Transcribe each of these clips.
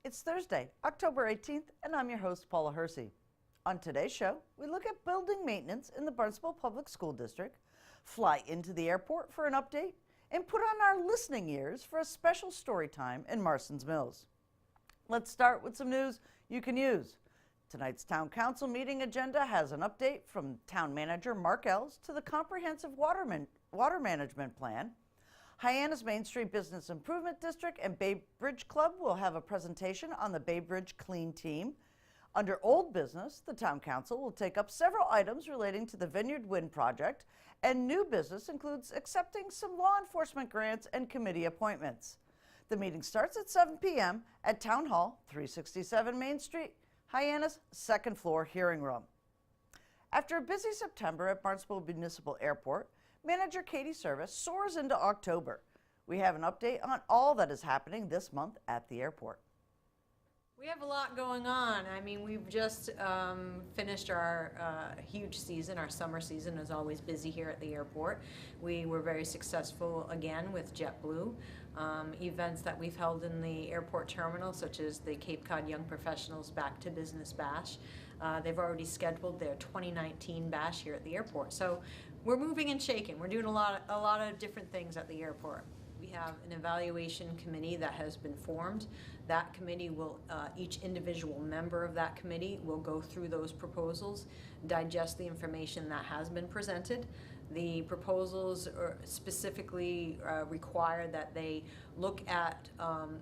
It's Thursday, October 18th, and I'm your host, Paula Hersey. On today's show, we look at building maintenance in the Barnstable Public School District, fly into the airport for an update, and put on our listening ears for a special story time in Marston's Mills. Let's start with some news you can use. Tonight's Town Council meeting agenda has an update from Town Manager Mark Ells to the Comprehensive Water Management Plan. Hyannis Main Street Business Improvement District and Bay Bridge Club will have a presentation on the Bay Bridge Clean Team. Under old business, the Town Council will take up several items relating to the Vineyard Wind Project, and new business includes accepting some law enforcement grants and committee appointments. The meeting starts at 7 p.m. at Town Hall, 367 Main Street, Hyannis, second floor hearing room. After a busy September at Barnstable Municipal Airport, Manager Katie Service soars into October. We have an update on all that is happening this month at the airport. We have a lot going on. I mean, we've just finished our huge season. Our summer season is always busy here at the airport. We were very successful again with JetBlue. Events that we've held in the airport terminal, such as the Cape Cod Young Professionals Back to Business Bash. They've already scheduled their 2019 bash here at the airport. So we're moving and shaking. We're doing a lot of different things at the airport. We have an evaluation committee that has been formed. That committee will, each individual member of that committee will go through those proposals, digest the information that has been presented. The proposals specifically require that they look at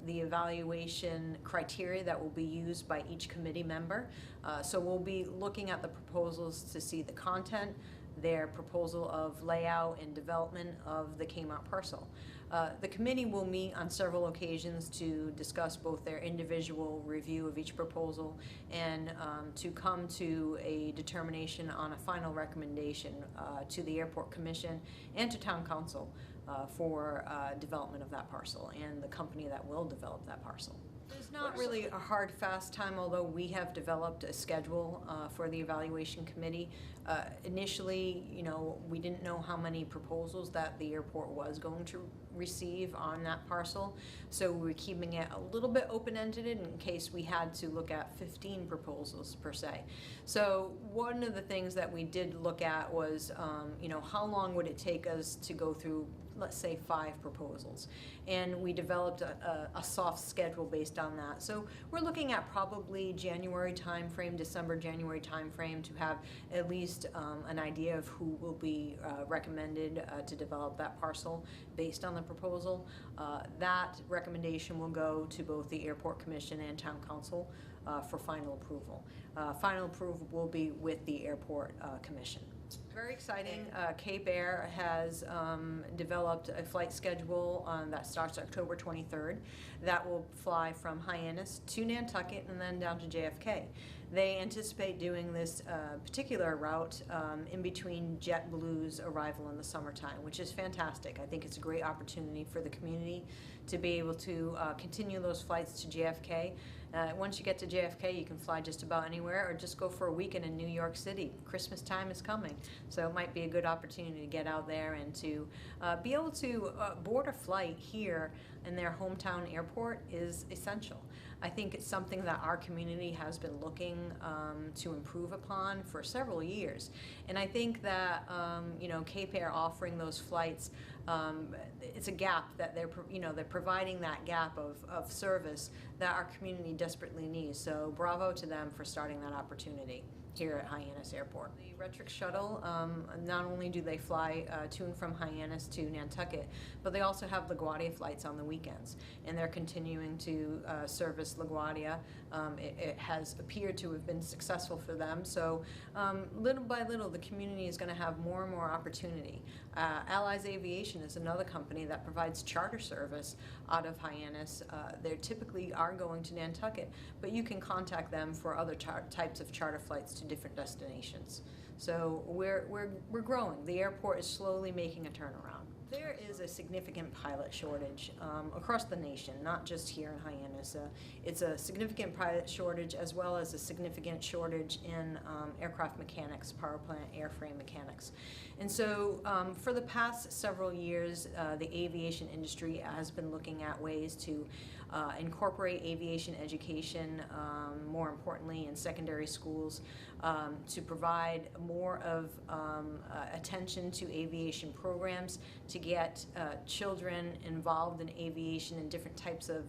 the evaluation criteria that will be used by each committee member. So we'll be looking at the proposals to see the content, their proposal of layout and development of the Kmart parcel. The committee will meet on several occasions to discuss both their individual review of each proposal and to come to a determination on a final recommendation to the Airport Commission and to Town Council for development of that parcel and the company that will develop that parcel. There's not really a hard, fast time, although we have developed a schedule for the evaluation committee. Initially, we didn't know how many proposals that the airport was going to receive on that parcel, so we were keeping it a little bit open-ended in case we had to look at 15 proposals per se. So one of the things that we did look at was, how long would it take us to go through, let's say, 5 proposals, and we developed a soft schedule based on that. So we're looking at probably January timeframe, December-January timeframe, to have at least an idea of who will be recommended to develop that parcel based on the proposal. That recommendation will go to both the Airport Commission and Town Council for final approval. Final approval will be with the Airport Commission. Very exciting. Cape Air has developed a flight schedule that starts October 23rd that will fly from Hyannis to Nantucket and then down to JFK. They anticipate doing this particular route in between JetBlue's arrival in the summertime, which is fantastic. I think it's a great opportunity for the community to be able to continue those flights to JFK. Once you get to JFK, you can fly just about anywhere or just go for a weekend in New York City. Christmas time is coming, so it might be a good opportunity to get out there and to be able to board a flight here in their hometown airport is essential. I think it's something that our community has been looking to improve upon for several years. And I think that, Cape Air offering those flights, it's a gap that they're providing that gap of service that our community desperately needs. So bravo to them for starting that opportunity here at Hyannis Airport. The Retrix shuttle, not only do they fly to and from Hyannis to Nantucket, but they also have LaGuardia flights on the weekends, and they're continuing to service LaGuardia. It has appeared to have been successful for them, so little by little the community is going to have more and more opportunity. Allies Aviation is another company that provides charter service out of Hyannis. They typically are going to Nantucket, but you can contact them for other types of charter flights to different destinations. So we're growing. The airport is slowly making a turnaround. There is is a significant pilot shortage across the nation, not just here in Hyannis. It's a significant pilot shortage as well as a significant shortage in aircraft mechanics, power plant airframe mechanics. And so for the past several years, the aviation industry has been looking at ways to incorporate aviation education, more importantly in secondary schools, to provide more of attention to aviation programs, to get children involved in aviation and different types of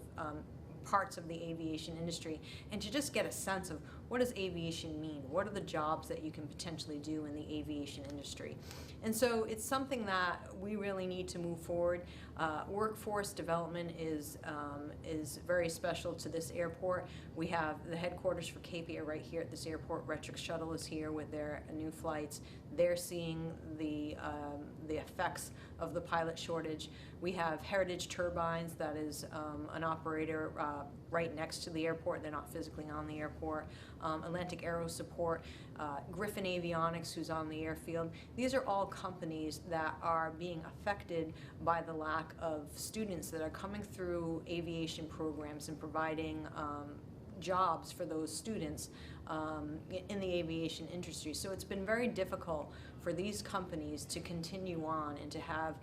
parts of the aviation industry, and to just get a sense of what does aviation mean? What are the jobs that you can potentially do in the aviation industry? And so it's something that we really need to move forward. Workforce development is very special to this airport. We have the headquarters for KPA right here at this airport. Retrix Shuttle is here with their new flights. They're seeing the effects of the pilot shortage. We have Heritage Turbines, that is an operator right next to the airport. They're not physically on the airport. Atlantic Aero Support, Griffin Avionics, who's on the airfield. These are all companies that are being affected by the lack of students that are coming through aviation programs and providing jobs for those students in the aviation industry. So it's been very difficult for these companies to continue on and to have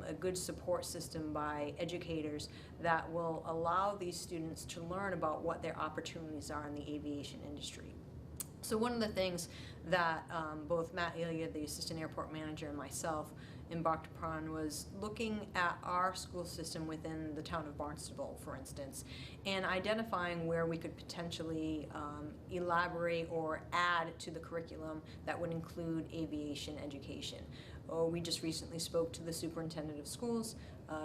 a good support system by educators that will allow these students to learn about what their opportunities are in the aviation industry. So one of the things that both Matt Ilya, the assistant airport manager, and myself embarked upon was looking at our school system within the town of Barnstable, for instance, and identifying where we could potentially elaborate or add to the curriculum that would include aviation education. We just recently spoke to the superintendent of schools.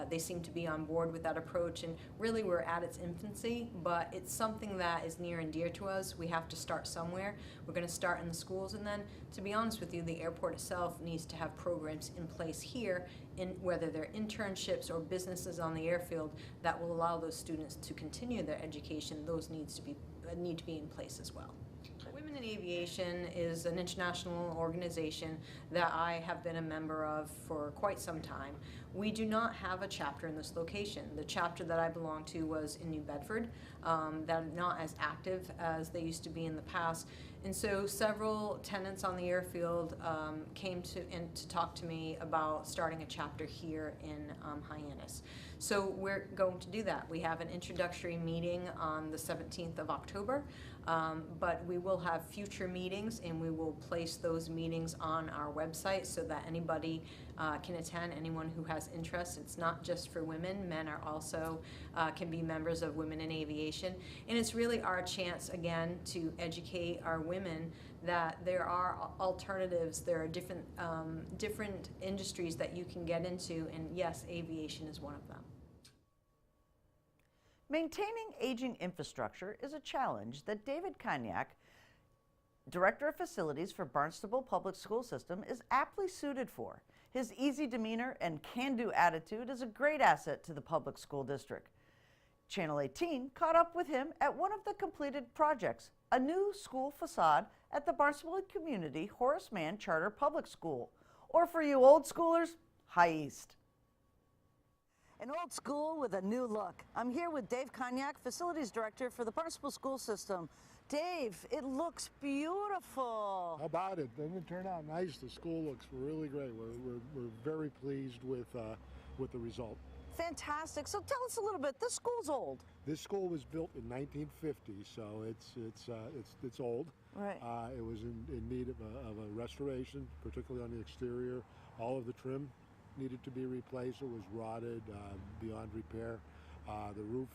They seem to be on board with that approach, and really we're at its infancy, but it's something that is near and dear to us. We have to start somewhere. We're going to start in the schools, and then, to be honest with you, the airport itself needs to have programs in place here, in whether they're internships or businesses on the airfield, that will allow those students to continue their education. Those need to be in place as well. Women in Aviation is an international organization that I have been a member of for quite some time. We do not have a chapter in this location. The chapter that I belong to was in New Bedford. That are not as active as they used to be in the past. And so several tenants on the airfield came to talk to me about starting a chapter here in Hyannis. So we're going to do that. We have an introductory meeting on the 17th of October, but we will have future meetings, and we will place those meetings on our website so that anybody can attend, anyone who has interest. It's not just for women. Men are also can be members of Women in Aviation. And it's really our chance, again, to educate our women that there are alternatives, there are different industries that you can get into, and yes, aviation is one of them. Maintaining aging infrastructure is a challenge that David Konyak, Director of Facilities for Barnstable Public School System, is aptly suited for. His easy demeanor and can-do attitude is a great asset to the public school district. Channel 18 caught up with him at one of the completed projects, a new school facade at the Barnstable Community Horace Mann Charter Public School, or for you old schoolers, High East. An old school with a new look. I'm here with Dave Konyak, Facilities Director for the Barnstable School System. Dave, it looks beautiful. How about it? Doesn't it turn out nice? The school looks really great. We're very pleased with the result. Fantastic. So tell us a little bit. This school's old. This school was built in 1950, so it's old. Right. It was in need of a restoration, particularly on the exterior. All of the trim needed to be replaced. It was rotted beyond repair. The roof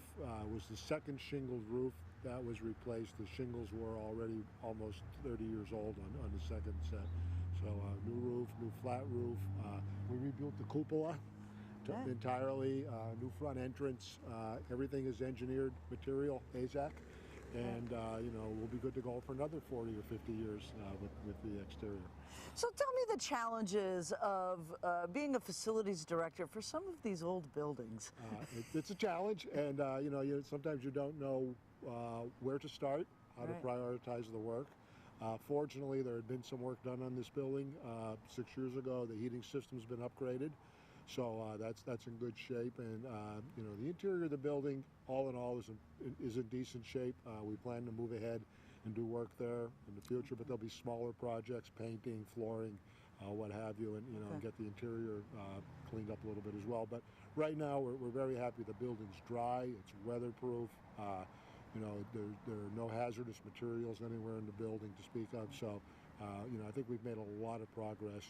was the second shingled roof that was replaced. The shingles were already almost 30 years old on the second set. So new roof, new flat roof. We rebuilt the cupola entirely, new front entrance. Everything is engineered material, AZAC. And we'll be good to go for another 40 or 50 years with the exterior. So tell me the challenges of being a facilities director for some of these old buildings. It's a challenge, and sometimes you don't know where to start, how to prioritize the work. Fortunately, there had been some work done on this building 6 years ago. The heating system's been upgraded. So that's in good shape, and you know, the interior of the building, all in all, is in decent shape. We plan to move ahead and do work there in the future, but there'll be smaller projects, painting, flooring, what have you, and you know, and get the interior cleaned up a little bit as well. But right now, we're very happy. The building's dry, it's weatherproof. You know, there are no hazardous materials anywhere in the building to speak of. So, you know, I think we've made a lot of progress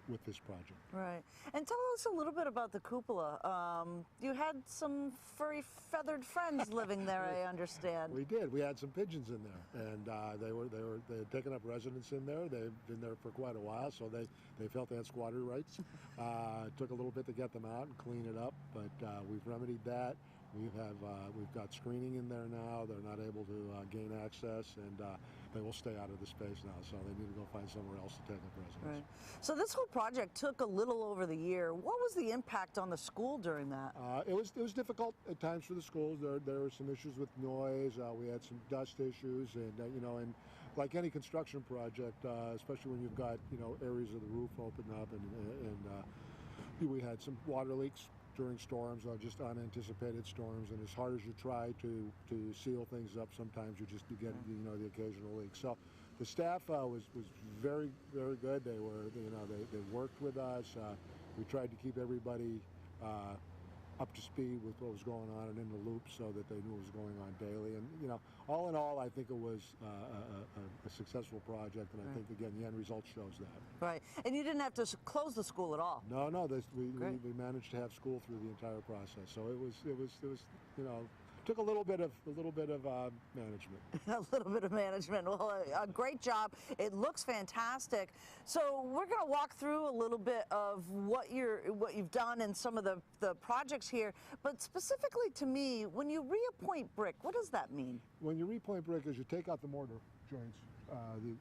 with this project. Right. And tell us a little bit about the cupola. You had some furry feathered friends living there, I understand. We did. We had some pigeons in there, and they had taken up residence in there. They've been there for quite a while, so they felt they had squatter rights. It took a little bit to get them out and clean it up, but we've remedied that. We've got screening in there now. They're not able to gain access, and they will stay out of the space now. So they need to go find somewhere else to take up residence. Right. So this whole project took a little over the year. What was the impact on the school during that? It was difficult at times for the schools. There were some issues with noise. We had some dust issues, and you know, and like any construction project, especially when you've got, you know, areas of the roof open up, and we had some water leaks during storms, just unanticipated storms, and as hard as you try to seal things up, sometimes you get, you know, the occasional leak. So the staff was very, very good. They were, you know, they worked with us. We tried to keep everybody up to speed with what was going on and in the loop, so that they knew what was going on daily. And you know, all in all, I think it was a successful project, and I think, again, the end result shows that. Right. And you didn't have to close the school at all. No, we managed to have school through the entire process. So it was you know, took a little bit of management. A little bit of management. Well, a great job. It looks fantastic. So we're going to walk through a little bit of what you've done and some of the projects here. But specifically to me, when you reappoint brick, what does that mean? When you repoint brick, is you take out the mortar joints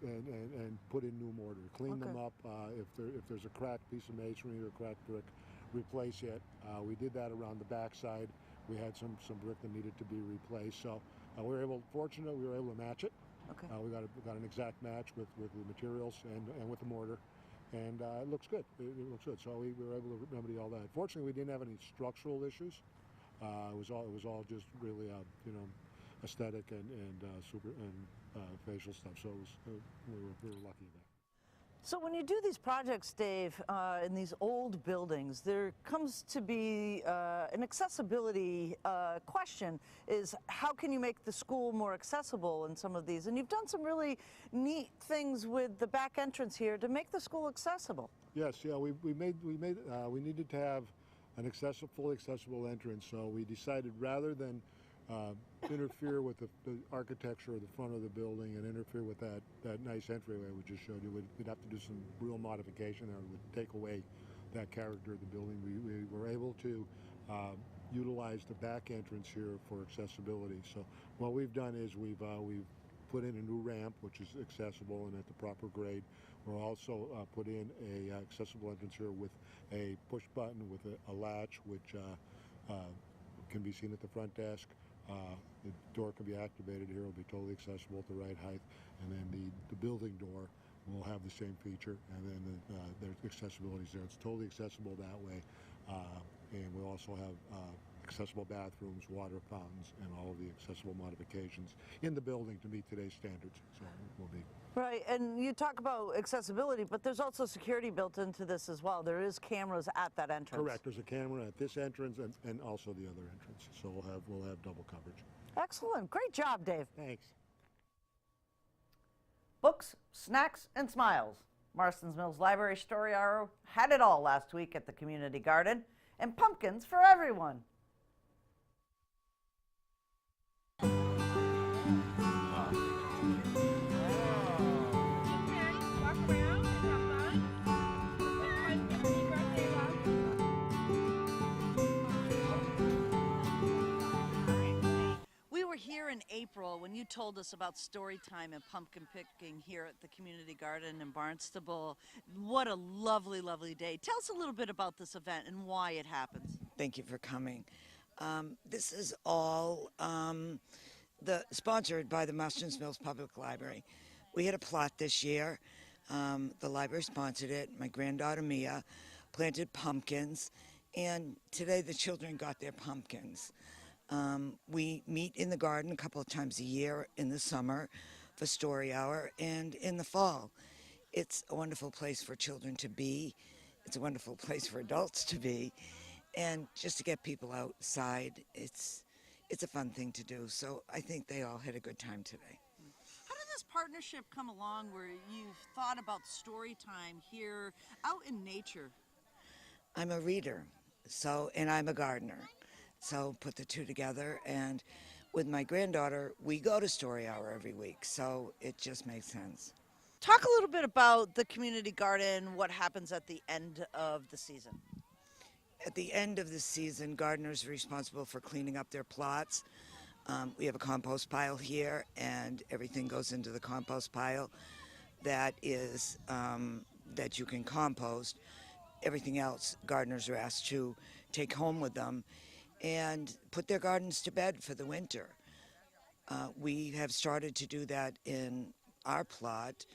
and put in new mortar, clean them up. If there's a cracked piece of masonry or cracked brick, replace it. We did that around the backside. We had some brick that needed to be replaced, so fortunately we were able to match it. Okay. We got an exact match with the materials and with the mortar, and it looks good. It looks good. So we were able to remedy all that. Fortunately, we didn't have any structural issues. It was all just really you know, aesthetic and facial stuff. So we were lucky there. So when you do these projects, Dave, in these old buildings, there comes to be an accessibility question, is how can you make the school more accessible in some of these? And you've done some really neat things with the back entrance here to make the school accessible. Yes, yeah, we needed to have an fully accessible entrance, so we decided, rather than interfere with the architecture of the front of the building and interfere with that nice entryway we just showed you, we'd have to do some real modification there. It would take away that character of the building. We were able to utilize the back entrance here for accessibility. So what we've done is we've put in a new ramp, which is accessible and at the proper grade. We're also put in a accessible entrance here with a push button with a latch, which can be seen at the front desk. The door can be activated here. It'll be totally accessible at the right height, and then the building door will have the same feature, and then there's accessibility there. It's totally accessible that way, and we'll also have accessible bathrooms, water fountains, and all of the accessible modifications in the building to meet today's standards. So we'll be right. And you talk about accessibility, but there's also security built into this as well. There is cameras at that entrance. correct. There's a camera at this entrance and also the other entrance. So we'll have double coverage. Excellent. Great job, Dave. Thanks. Books, snacks, and smiles. Marston's Mills Library Story Hour had it all last week at the community garden, and pumpkins for everyone. Here in April, when you told us about story time and pumpkin picking here at the community garden in Barnstable, what a lovely, lovely day. Tell us a little bit about this event and why it happens. Thank you for coming. This is all sponsored by the Marston's Mills Public Library. We had a plot this year. The library sponsored it. My granddaughter Mia planted pumpkins, And today the children got their pumpkins. We meet in the garden a couple of times a year in the summer for story hour and in the fall. It's a wonderful place for children to be. It's a wonderful place for adults to be. And just to get people outside, it's a fun thing to do. So I think they all had a good time today. How did this partnership come along where you've thought about story time here out in nature? I'm a reader, and I'm a gardener. So put the two together, and with my granddaughter, we go to story hour every week, so it just makes sense. Talk a little bit about the community garden, what happens at the end of the season. At the end of the season, gardeners are responsible for cleaning up their plots. We have a compost pile here, and everything goes into the compost pile that is that you can compost. Everything else, gardeners are asked to take home with them and put their gardens to bed for the winter. We have started to do that in our plot,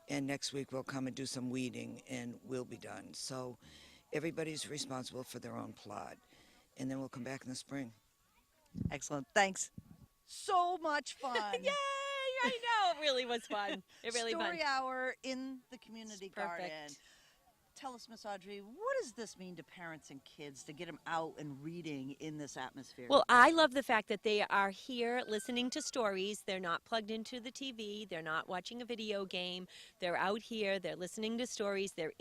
and next week we'll come and do some weeding, and we'll be done. So everybody's responsible for their own plot, and then we'll come back in the spring. Excellent. Thanks. So much fun. Yay! I know. It really was fun. It really Story fun. hour in the community garden. Perfect. Tell us, Miss Audrey, what does this mean to parents and kids to get them out and reading in this atmosphere? Well, I love the fact that they are here listening to stories. They're not plugged into the TV. They're not watching a video game. They're out here. They're listening to stories. They're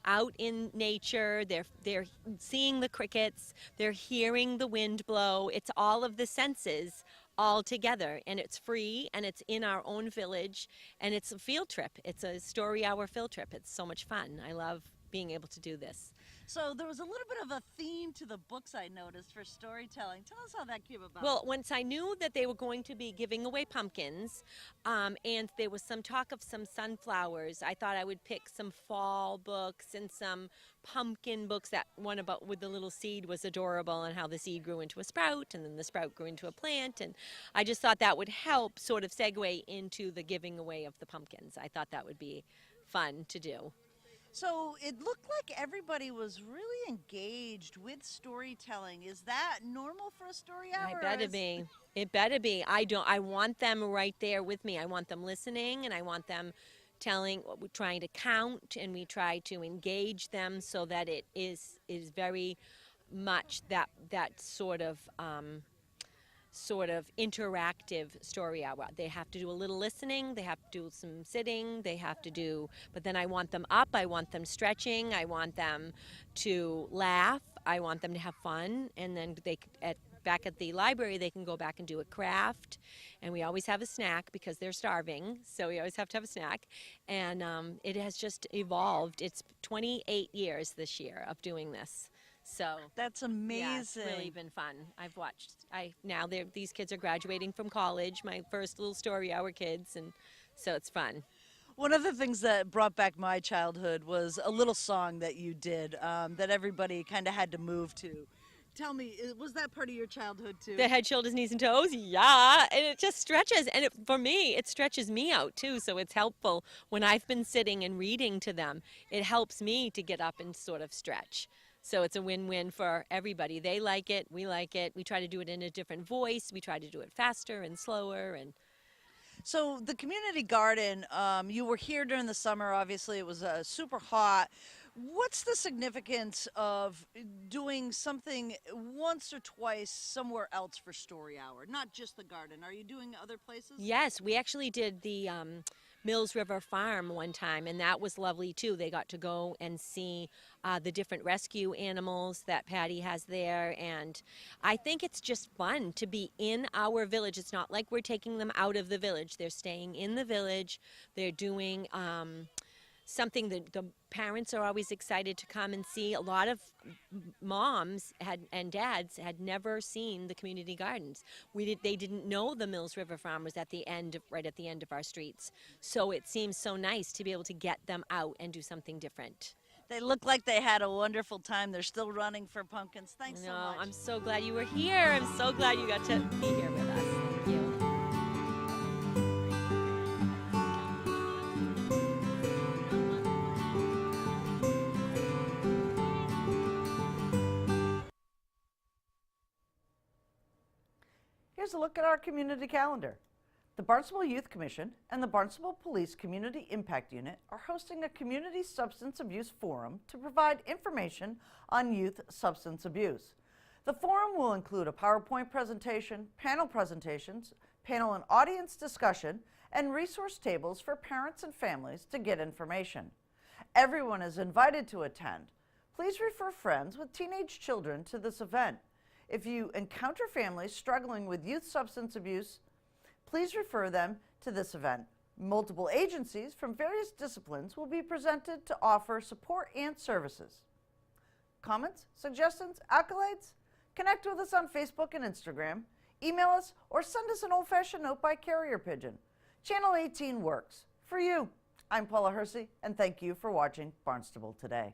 out in nature. They're seeing the crickets. They're hearing the wind blow. It's all of the senses all together, and it's free, and it's in our own village, and it's a field trip. It's a story hour field trip. It's so much fun. I love being able to do this. So there was a little bit of a theme to the books I noticed for storytelling. Tell us how that came about. Well, once I knew that they were going to be giving away pumpkins, and there was some talk of some sunflowers, I thought I would pick some fall books and some pumpkin books. That one about with the little seed was adorable, and how the seed grew into a sprout, and then the sprout grew into a plant, and I just thought that would help sort of segue into the giving away of the pumpkins. I thought that would be fun to do. So it looked like everybody was really engaged with storytelling. Is that normal for a story hour? It better be. It better be. I want them right there with me. I want them listening, and I want them telling. We're trying to count, and we try to engage them so that it is very much that sort of interactive story hour. They have to do a little listening, they have to do some sitting, but then I want them up, I want them stretching, I want them to laugh, I want them to have fun, and then back at the library they can go back and do a craft, and we always have a snack because they're starving, so we always have to have a snack, and it has just evolved. It's 28 years this year of doing this. So that's amazing. Yeah, it's really been fun. I've watched. Now these kids are graduating from college. My first little story hour kids, and so it's fun. One of the things that brought back my childhood was a little song that you did that everybody kind of had to move to. Tell me, was that part of your childhood too? The head, shoulders, knees, and toes. Yeah, and it just stretches, and for me, it stretches me out too. So it's helpful when I've been sitting and reading to them. It helps me to get up and sort of stretch. So it's a win-win for everybody. They like it. We like it. We try to do it in a different voice. We try to do it faster and slower. And so the community garden, you were here during the summer. Obviously, it was super hot. What's the significance of doing something once or twice somewhere else for story hour? Not just the garden. Are you doing other places? Yes, we actually did the Mills River Farm one time, and that was lovely too. They got to go and see the different rescue animals that Patty has there, and I think it's just fun to be in our village. It's not like we're taking them out of the village. They're staying in the village. They're doing something that the parents are always excited to come and see. A lot of moms and dads had never seen the community gardens. They didn't know the Mills River Farm was right at the end of our streets. So it seems so nice to be able to get them out and do something different. They look like they had a wonderful time. They're still running for pumpkins. Thanks so much. I'm so glad you were here. I'm so glad you got to be here with us. Thank you. here's a look at our community calendar. The Barnstable Youth Commission and the Barnstable Police Community Impact Unit are hosting a community substance abuse forum to provide information on youth substance abuse. The forum will include a PowerPoint presentation, panel presentations, panel and audience discussion, and resource tables for parents and families to get information. Everyone is invited to attend. Please refer friends with teenage children to this event. If you encounter families struggling with youth substance abuse, please refer them to this event. Multiple agencies from various disciplines will be presented to offer support and services. Comments, suggestions, accolades? Connect with us on Facebook and Instagram, email us, or send us an old-fashioned note by carrier pigeon. Channel 18 works for you. I'm Paula Hersey, and thank you for watching Barnstable Today.